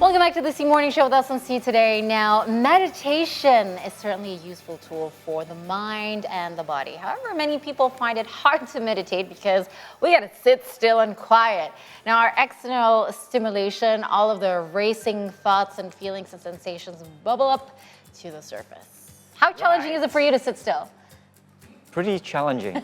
Welcome back to the C Morning Show with us on C today. Now, meditation is certainly a useful tool for the mind and the body. However, many people find it hard to meditate because we got to sit still and quiet. Now, our external stimulation, all of the racing thoughts and feelings and sensations bubble up to the surface. How challenging is it for you to sit still? Pretty challenging,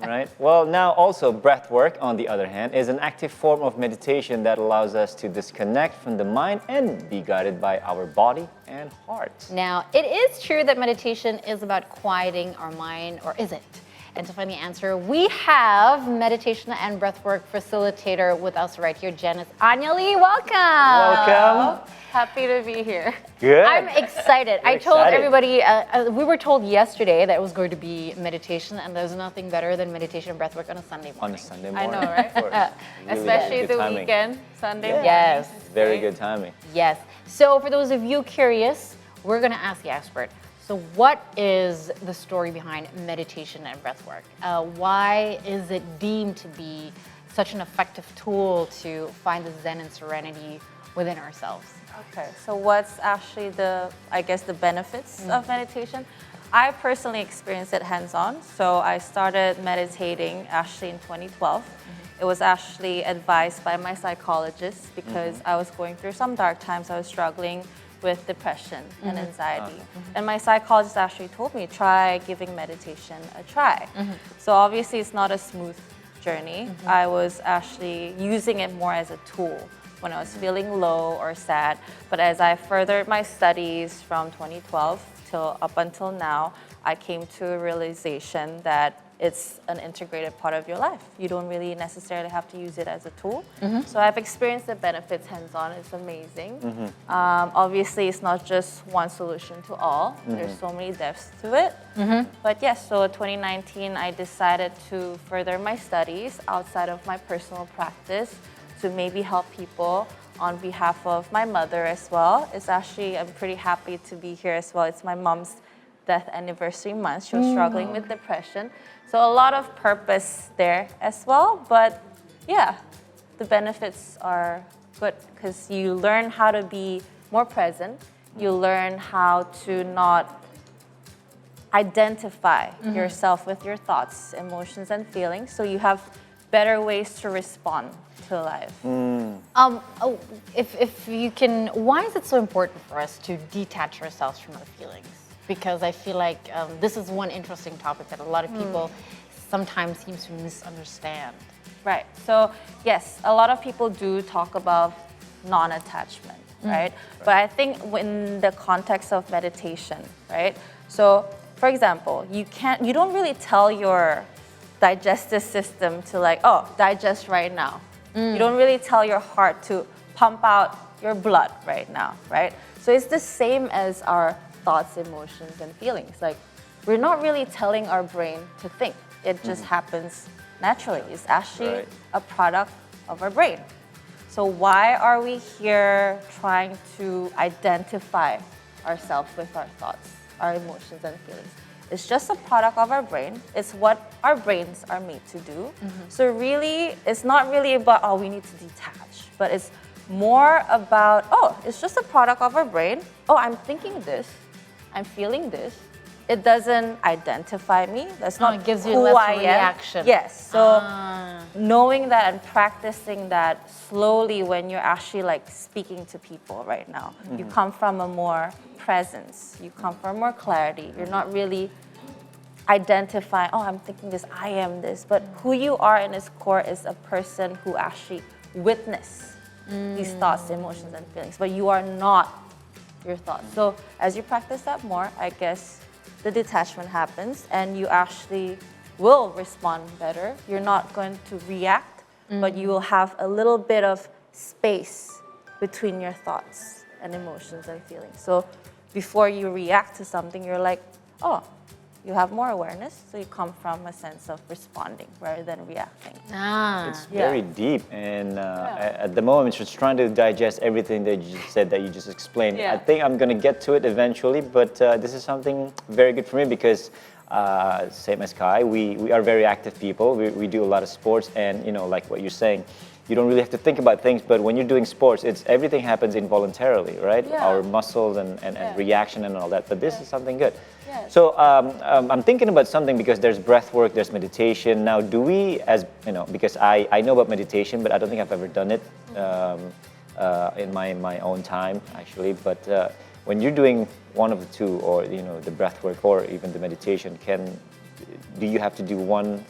right? Well, now also breathwork, on the other hand, is an active form of meditation that allows us to disconnect from the mind and be guided by our body and heart. Now, it is true that meditation is about quieting our mind, or is it? And to find the answer, we have meditation and breathwork facilitator with us right here, Janice. Anya, welcome. Welcome. Happy to be here. Good. I'm excited. I told everybody, we were told yesterday that it was going to be meditation, and there's nothing better than meditation and breathwork on a Sunday morning. On a Sunday I morning. know, right? Of course. Really Especially good the timing. weekend, Sunday morning. Yes. Very good timing. Yes. So for those of you curious, we're going to ask the expert. So what is the story behind meditation and breathwork? Why is it deemed to be such an effective tool to find the zen and serenity within ourselves? Okay, so what's actually the benefits of meditation? I personally experienced it hands-on. So I started meditating actually in 2012. It was actually advised by my psychologist because I was going through some dark times. I was struggling with depression and anxiety. And my psychologist actually told me, try giving meditation a try. So obviously it's not a smooth journey. I was actually using it more as a tool when I was feeling low or sad. But as I furthered my studies from 2012 till up until now, I came to a realization that it's an integrated part of your life. You don't really necessarily have to use it as a tool. So I've experienced the benefits hands-on. It's amazing. Obviously, it's not just one solution to all. There's so many depths to it. But yes, so 2019, I decided to further my studies outside of my personal practice to maybe help people on behalf of my mother as well. It's actually, I'm pretty happy to be here as well. It's my mom's death anniversary month. She was struggling with depression. So a lot of purpose there as well. But yeah, the benefits are good because you learn how to be more present. You learn how to not identify yourself with your thoughts, emotions, and feelings. So you have better ways to respond to life. If you can, why is it so important for us to detach ourselves from our feelings? Because I feel like this is one interesting topic that a lot of people sometimes seem to misunderstand. Right. So yes, a lot of people do talk about non-attachment, right? But I think in the context of meditation, right? So for example, you don't really tell your digestive system to like, oh, digest right now. You don't really tell your heart to pump out your blood right now, right? So it's the same as our thoughts, emotions, and feelings. Like, we're not really telling our brain to think. It just happens naturally. It's actually a product of our brain. So why are we here trying to identify ourselves with our thoughts, our emotions, and feelings? It's just a product of our brain. It's what our brains are made to do. So really, it's not really about, oh, we need to detach, but it's more about, oh, it's just a product of our brain. Oh, I'm thinking this. I'm feeling this. It doesn't identify me. That's not it gives you who less I am. reaction. Yes. So knowing that and practicing that slowly when you're actually like speaking to people right now, you come from a more presence. You come from more clarity. You're not really identifying, oh, I'm thinking this, I am this. But who you are in its core is a person who actually witnessed these thoughts, emotions, and feelings. But you are not your thoughts. So as you practice that more, I guess the detachment happens and you actually will respond better. You're not going to react, but you will have a little bit of space between your thoughts and emotions and feelings. So before you react to something, you're like, oh, you have more awareness, so you come from a sense of responding rather than reacting. It's very deep, and at the moment, just trying to digest everything that you just said, that you just explained. I think I'm gonna get to it eventually, but this is something very good for me because same as Kai, we are very active people. We do a lot of sports, and like what you're saying, you don't really have to think about things. But when you're doing sports, everything happens involuntarily, right? Yeah. Our muscles and reaction and all that. But this is something good. Yeah. So I'm thinking about something, because there's breath work, there's meditation. Now, do we, as you know, because I know about meditation, but I don't think I've ever done it in my own time, actually. But when you're doing one of the two, or the breath work or even the meditation, do you have to do one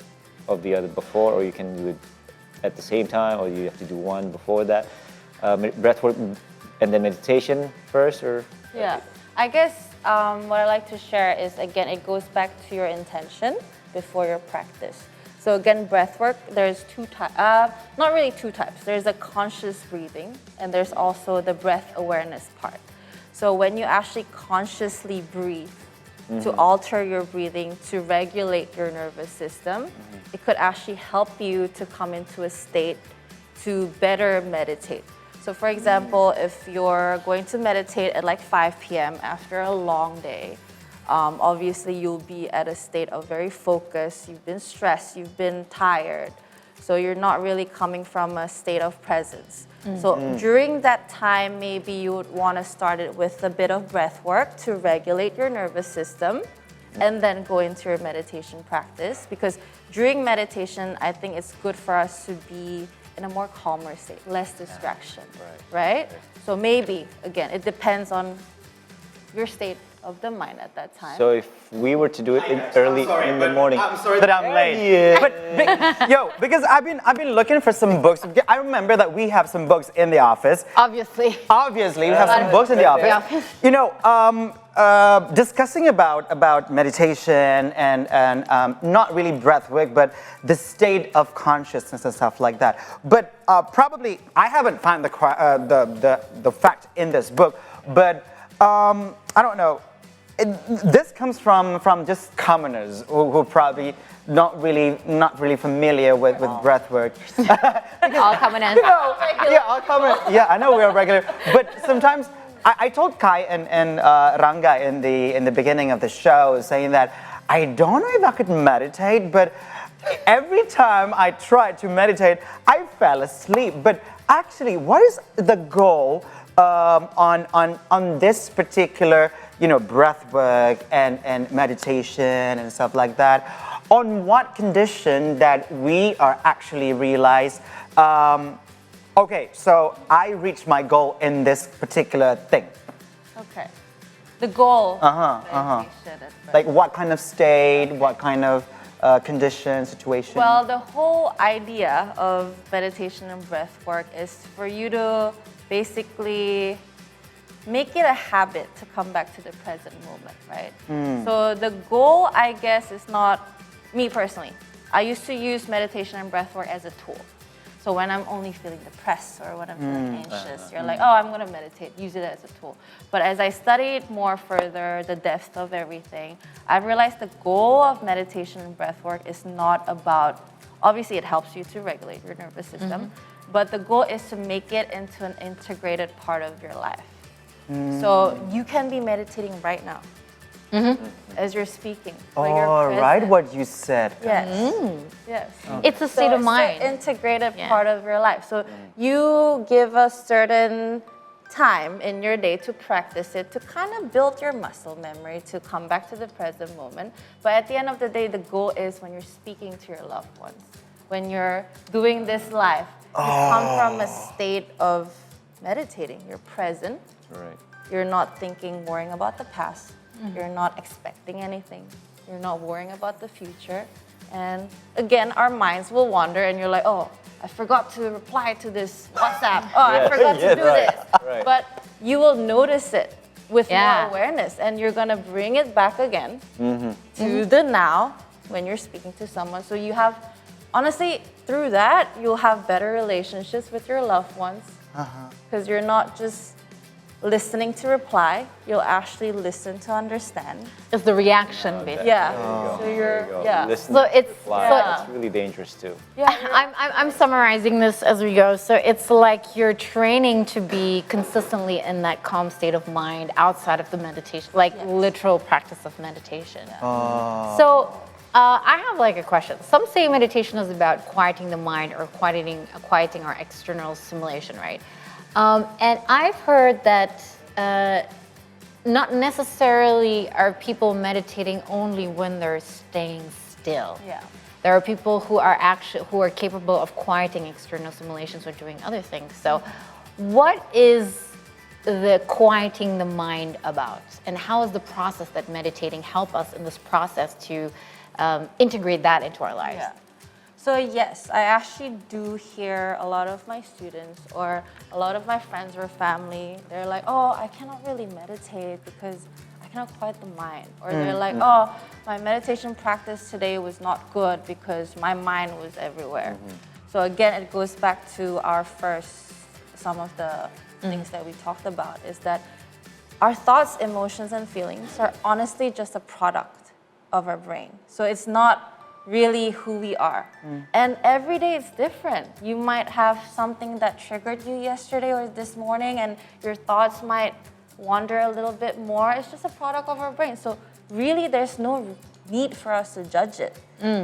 of the other before, or you can do it at the same time, or you have to do one before that? Breath work and then meditation first, or? Yeah, I guess what I like to share is, again, it goes back to your intention before your practice. So again, breath work, there's two types, not really two types. There's a conscious breathing, and there's also the breath awareness part. So when you actually consciously breathe, to alter your breathing, to regulate your nervous system, it could actually help you to come into a state to better meditate. So for example, if you're going to meditate at like 5 p.m. after a long day, obviously you'll be at a state of very focused, you've been stressed, you've been tired, so you're not really coming from a state of presence. So during that time, maybe you would want to start it with a bit of breath work to regulate your nervous system, and then go into your meditation practice. Because during meditation, I think it's good for us to be in a more calmer state, less distraction, right? So maybe, again, it depends on your state of the mind at that time. So if we were to do it early in the morning. I'm sorry that I'm late. But because I've been looking for some books. I remember that we have some books in the office. Obviously. Obviously, we have some books in the office. Discussing about meditation and not really breath work, but the state of consciousness and stuff like that. But probably I haven't found the fact in this book, but I don't know. This comes from just commoners who probably not really familiar with breath work. All commoners. All commoners. Yeah, I know we are regular, but sometimes I told Kai and Ranga in the beginning of the show, saying that I don't know if I could meditate, but every time I tried to meditate, I fell asleep. But actually, what is the goal on this particular breath work and meditation and stuff like that? On what condition that we are actually realize, okay, so I reached my goal in this particular thing. Okay. The goal. Meditation. Like what kind of state, what kind of condition, situation? Well, the whole idea of meditation and breath work is for you to basically make it a habit to come back to the present moment, right? So the goal, I guess, is not, me personally, I used to use meditation and breath work as a tool. So when I'm only feeling depressed or when I'm feeling anxious, you're like, oh, I'm going to meditate, use it as a tool. But as I studied more further, the depth of everything, I realized the goal of meditation and breath work is not about, obviously it helps you to regulate your nervous system, but the goal is to make it into an integrated part of your life. So you can be meditating right now as you're speaking. Oh, right, what you said. Yes. Yes. It's a state of mind. It's an integrated part of your life. So you give a certain time in your day to practice it, to kind of build your muscle memory, to come back to the present moment. But at the end of the day, the goal is when you're speaking to your loved ones, when you're doing this live, you come from a state of meditating. You're present. Right. You're not thinking, worrying about the past. You're not expecting anything. You're not worrying about the future. And again, our minds will wander and you're like, oh, I forgot to reply to this WhatsApp. Oh, I forgot to do this. Right. But you will notice it with more awareness, and you're gonna bring it back again to the now when you're speaking to someone. So you have, honestly, through that, you'll have better relationships with your loved ones, because you're not just listening to reply, you'll actually listen to understand. It's the reaction, basically. Yeah. So you're Listen So to it's reply. so- That's really dangerous too. I'm summarizing this as we go. So it's like you're training to be consistently in that calm state of mind outside of the meditation, like literal practice of meditation. So I have like a question. Some say meditation is about quieting the mind or quieting our external stimulation, right? And I've heard that not necessarily are people meditating only when they're staying still. Yeah. There are people who are capable of quieting external stimulations or doing other things. So, what is the quieting the mind about, and how is the process that meditating help us in this process to integrate that into our lives? Yeah. So yes, I actually do hear a lot of my students or a lot of my friends or family, they're like, oh, I cannot really meditate because I cannot quiet the mind. Or they're like, oh, my meditation practice today was not good because my mind was everywhere. So again, it goes back to some of the things that we talked about, is that our thoughts, emotions, and feelings are honestly just a product of our brain. So it's not really who we are. And every day it's different. You might have something that triggered you yesterday or this morning, and your thoughts might wander a little bit more. It's just a product of our brain. So really there's no need for us to judge it.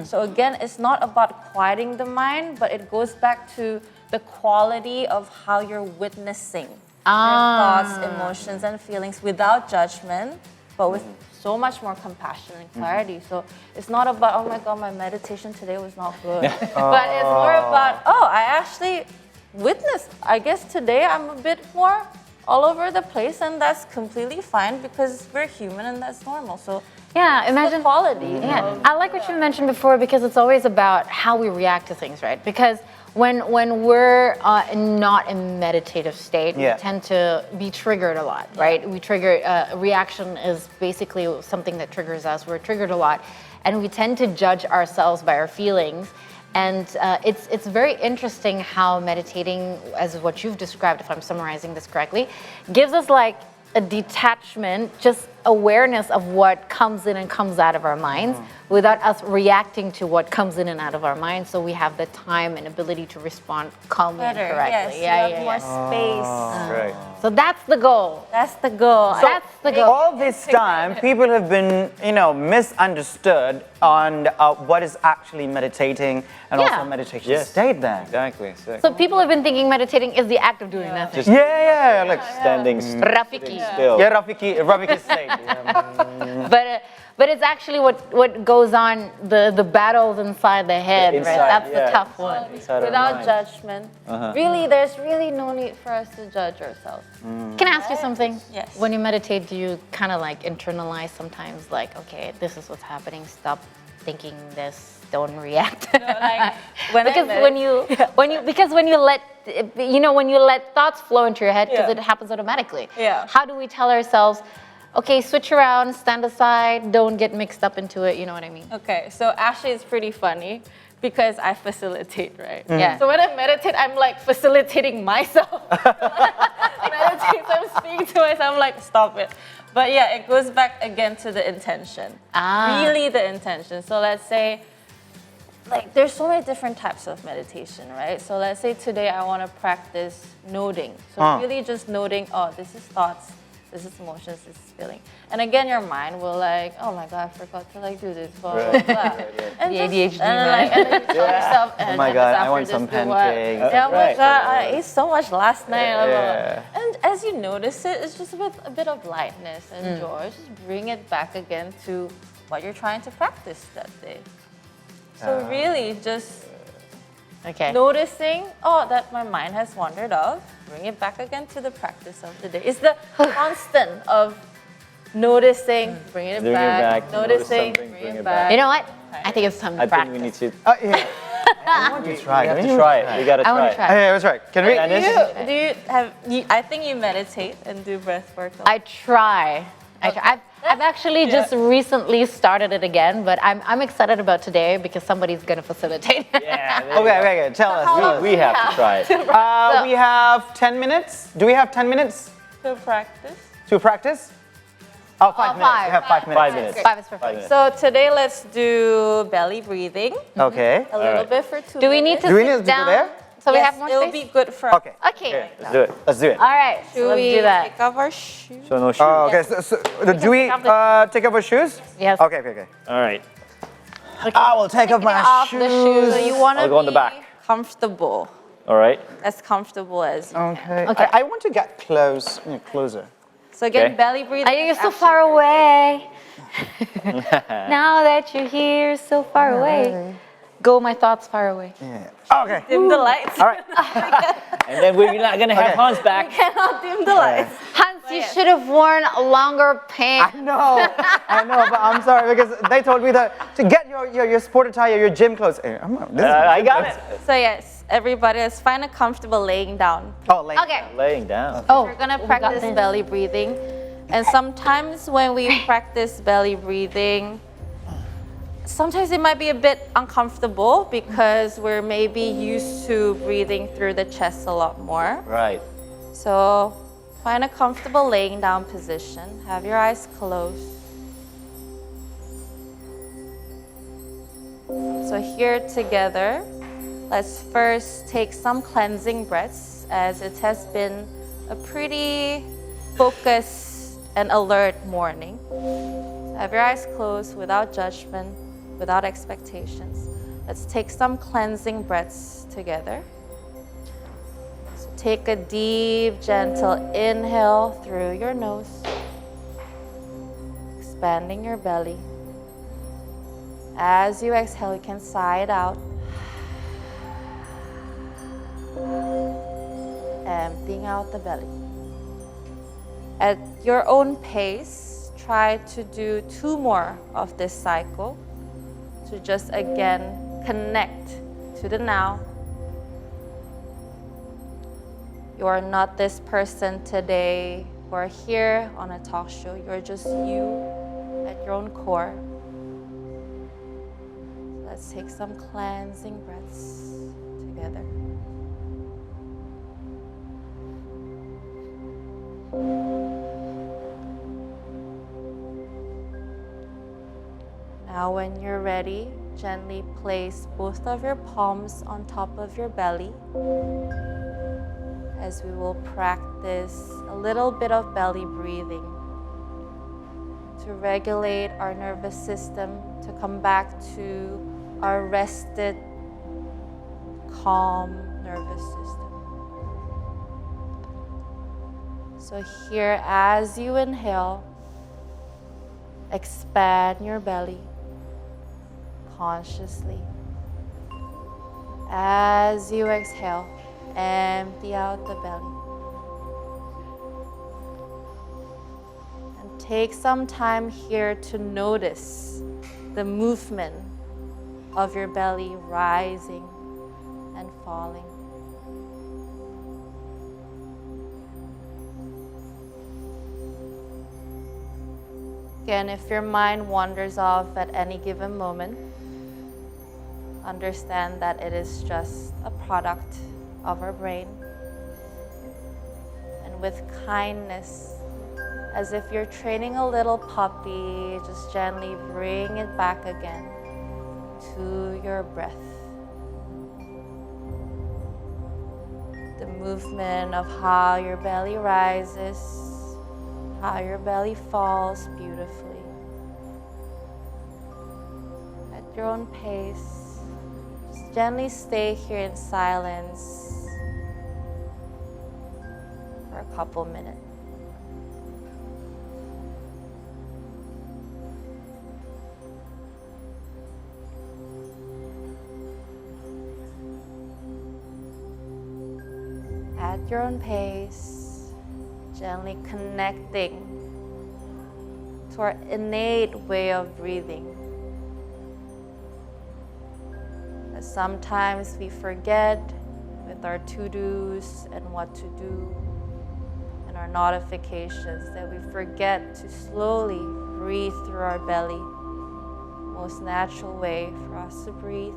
So again, it's not about quieting the mind, but it goes back to the quality of how you're witnessing your thoughts, emotions, and feelings without judgment, but with so much more compassion and clarity. So it's not about, oh my God, my meditation today was not good. But it's more about, oh, I actually witnessed. I guess today I'm a bit more all over the place, and that's completely fine because we're human and that's normal. So Yeah, imagine the quality. Yeah, I like what you mentioned before, because it's always about how we react to things, right? Because when we're not in meditative state, we tend to be triggered a lot, right? We trigger, reaction is basically something that triggers us. We're triggered a lot, and we tend to judge ourselves by our feelings. And it's very interesting how meditating, as what you've described, if I'm summarizing this correctly, gives us like a detachment, just awareness of what comes in and comes out of our minds without us reacting to what comes in and out of our minds. So we have the time and ability to respond calmly and correctly. Yes, you have more space. Right. So that's the goal. That's the goal. That's the goal. All this time, people have been, misunderstood on what is actually meditating and also meditation state then. Exactly. So people have been thinking meditating is the act of doing nothing. Just Like standing Rafiki. still. yeah, Rafiki state. But it's actually what goes on, the battles inside the head, Inside, right? That's the tough one. Inside our Without mind. judgment. Really, there's really no need for us to judge ourselves. Can I ask you something? Yes. When you meditate, do you kind of like internalize sometimes, like, okay, this is what's happening, stop thinking this, don't react? Like when Because when you let thoughts flow into your head, because it happens automatically. Yeah. How do we tell ourselves, okay, switch around, stand aside, don't get mixed up into it, you know what I mean? Okay, so actually it's pretty funny because I facilitate, right? Yeah. So when I meditate, I'm like facilitating myself. Meditate, I'm speaking to myself, I'm like, stop it. But yeah, it goes back again to the intention. Really the intention. So let's say, like, there's so many different types of meditation, right? So let's say today I want to practice noting. So really just noting, oh, this is thoughts, this is emotions, this is feeling. And again, your mind will like, oh my God, I forgot to like do this. Blah, blah, blah. And The just- ADHD, and then you tell yourself, Oh and my just God, I after want just some do what? pancakes. Yeah, oh my Right. God, I ate so much last night. Blah, blah, blah. Yeah. And as you notice it, it's just a bit of lightness and joy. Just bring it back again to what you're trying to practice that day. So really just Okay. noticing, oh, that my mind has wandered off, bring it back again to the practice of the day. It's the constant of noticing, bringing it Bring it back, back, notice noticing, something, bring it back. You know what? I think it's time to I think practice. we need to. I want to try. We have to try it. We gotta I want try to it. try. Hey, that's right. Can we? And Do you have? I think you meditate and do breath work. I try. I've actually just recently started it again, but I'm excited about today because somebody's gonna facilitate. Yeah. there you go. Okay. Tell us. We have to try it. We have 10 minutes. Do we have 10 minutes to practice. to practice? Oh, 5 minutes. five. We have 5 minutes. 5 minutes. 5 is perfect. 5 minutes. So today let's do belly breathing Okay. a little right. bit for 2 Do we need minutes. to Do we sit need to go down there? so we Yes, have more it'll space? be good for. Okay. Okay. Let's do it. Let's do it. All right. Should Let's we do that. take off our shoes? So no shoes. Okay. So do we take off the- take off our shoes? Yes. Okay. All right. I will take off my off the shoes. So you want I'll to go on the be back. comfortable, All right. as comfortable as you. Okay. Okay. I want to get closer. So again, Okay. belly breathing. Are you is so actually far very away? Now that you're here, so far away. Go, my thoughts far away. Yeah. Okay. good. Dim the lights. All right. And then we're not gonna have Okay. Hans back. Cannot dim the lights. Hans, you should have worn longer pants. I know, but I'm sorry because they told me that to get your sport attire, your gym clothes. This is my I gym got clothes. it. So yes, everybody, let's find a comfortable laying down. Oh, like Okay. Laying down. Oh, We're gonna we got practice this. belly breathing. And sometimes when we practice belly breathing, sometimes it might be a bit uncomfortable because we're maybe used to breathing through the chest a lot more. Right. So find a comfortable laying down position. Have your eyes closed. So here together, let's first take some cleansing breaths as it has been a pretty focused and alert morning. Have your eyes closed without judgment, without expectations. Let's take some cleansing breaths together. So take a deep, gentle inhale through your nose, expanding your belly. As you exhale, you can sigh it out, emptying out the belly. At your own pace, try to do 2 more of this cycle to just again connect to the now. You are not this person today or here on a talk show. You're just you at your own core. Let's take some cleansing breaths together. Now when you're ready, gently place both of your palms on top of your belly as we will practice a little bit of belly breathing to regulate our nervous system, to come back to our rested, calm nervous system. So here, as you inhale, expand your belly consciously. As you exhale, empty out the belly. And take some time here to notice the movement of your belly rising and falling. Again, if your mind wanders off at any given moment, understand that it is just a product of our brain. And with kindness, as if you're training a little puppy, just gently bring it back again to your breath. The movement of how your belly rises, how your belly falls beautifully. At your own pace, just gently stay here in silence for a couple minutes. At your own pace, gently connecting to our innate way of breathing. As sometimes we forget with our to-dos and what to do and our notifications that we forget to slowly breathe through our belly. Most natural way for us to breathe.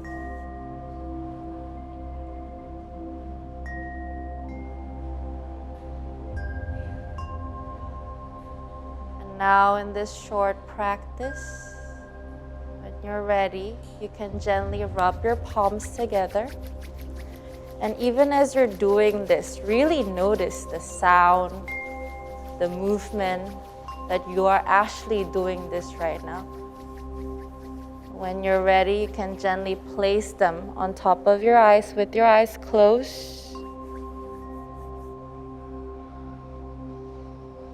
Now in this short practice, when you're ready, you can gently rub your palms together. And even as you're doing this, really notice the sound, the movement that you are actually doing this right now. When you're ready, you can gently place them on top of your eyes with your eyes closed.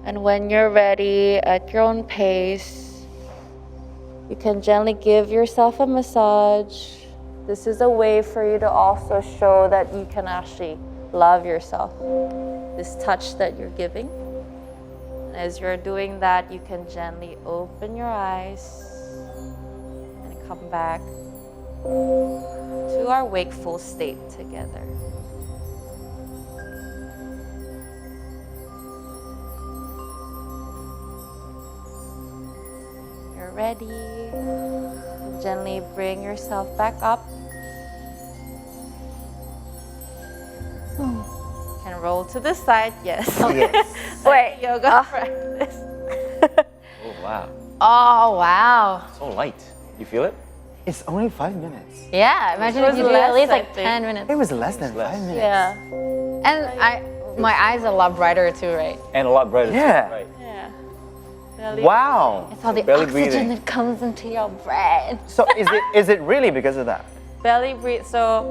And when you're ready, at your own pace, you can gently give yourself a massage. This is a way for you to also show that you can actually love yourself. This touch that you're giving. As you're doing that, you can gently open your eyes and come back to our wakeful state together. You're ready. Gently bring yourself back up. Can roll to the side, yes. Yes. Wait, yoga practice. Oh, wow. Oh, wow. So light. You feel it? It's only 5 minutes. Yeah, imagine It if you was do at less, least I like think. 10 minutes. It was less than 5 minutes. Yeah. And my eyes are a lot brighter too, right? And a lot brighter. too, Yeah. Right. Yeah. Belly. Wow. It's all the belly oxygen breathing. that comes into your brain. So is it really because of that? Belly breathe. So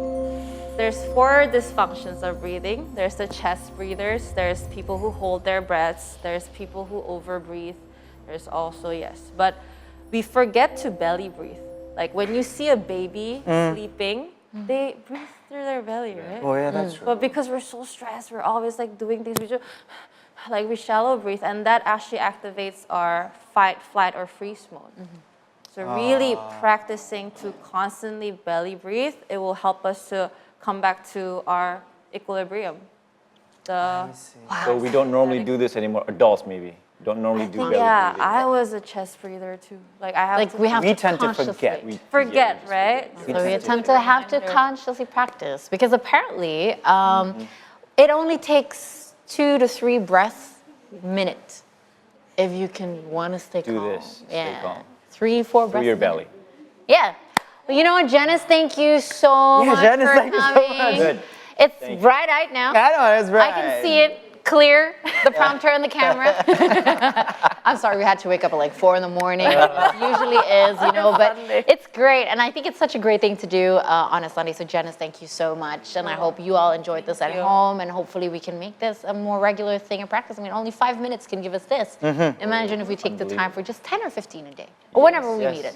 there's 4 dysfunctions of breathing. There's the chest breathers. There's people who hold their breaths. There's people who overbreathe. There's also, yes. But we forget to belly breathe. Like when you see a baby sleeping, they breathe through their belly, right? Oh yeah, that's true. But because we're so stressed, we're always like doing things, we shallow breathe, and that actually activates our fight, flight, or freeze mode. So really practicing to constantly belly breathe, it will help us to come back to our equilibrium. So we don't normally do this anymore. Adults maybe don't normally do belly Yeah, breathing. I was a chest breather too. Like I have Like to we have We to tend to consciously- forget. forget, right? So we attempt to have to consciously practice because apparently it only takes 2 to 3 breaths a minute if you can want to stay Do calm. this, stay calm. 3, 4 breaths. Through your a minute. belly. Yeah. Well, you know what, Janice, thank you so Yeah, much Janice, for thank you so coming. much. Good. It's Thank you. bright-eyed now. I know, that's right. I can see it clear, the prompter and the camera. I'm sorry, we had to wake up at like 4 in the morning. It usually is, you know, but it's great. And I think it's such a great thing to do on a Sunday. So Janice, thank you so much. And I hope you all enjoyed this at home. And hopefully we can make this a more regular thing in practice. I mean, only 5 minutes can give us this. Imagine if we take the time for just 10 or 15 a day, or whenever we need it.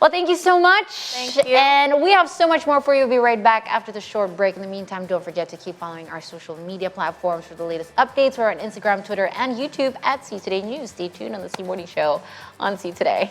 Well, thank you so much. Thank you. And we have so much more for you. We'll be right back after the short break. In the meantime, don't forget to keep following our social media platforms for the latest updates. We're on Instagram, Twitter, and YouTube at See Today News. Stay tuned on the C Morning Show on See Today.